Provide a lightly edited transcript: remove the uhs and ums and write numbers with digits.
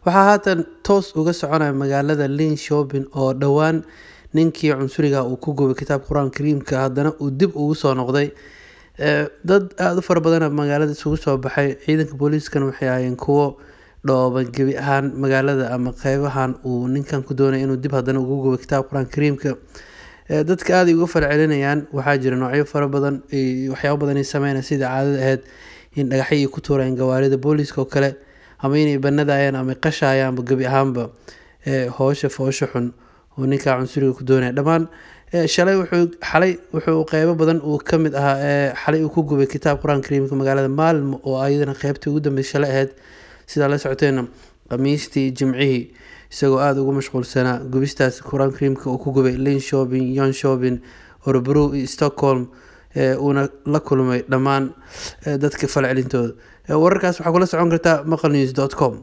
waxaa haatan toos uga soconaya magaalada Linköping oo dhawaan ninkii cunsuriga uu ku gubay kitaab Quraan Kariimka haddana uu dib ugu soo noqday. Dad aad u fara badan magaalada isugu soo baxay. Ciidanka booliiskana waxay ahaayeen kuwo dhooban gebi ahaan magaalada ama qaybahan uu ninkan ku doonay inuu dib haddana ugu gubay kitaab Quraan Kariimka. Dadka aad uga falcelinayaan waxaa jira noocyo fara badan waxyaabo badan ay sameeyaan sida caadada ahayd in dhagaxyo ku tuurayaan gawaarida booliiska oo kale ama inay banadayaan ama qashayaan gebi ahaanba howsha foosho xun oo ninka cunsuriga ku doonay. Dhamaan xalay wuxuu qaybo badan uu kamid ahaa xalay uu ku gubay kitaab Quraan Kariimka magaalada Malmo oo ayadana qaybtii ugu dambeysay shalay ahayd sida la socoteen Khamiistii Jimcihii isagoo aad ugu mashquulsanaa gubistaas Quraan Kariimka oo ku gubay Linköping, Jönköping, Örebro iyo Stockholm una la kulmay dhamaan dadka falcelintooda. Wararkaas waxaa kula socon kartaa maqalnews.com.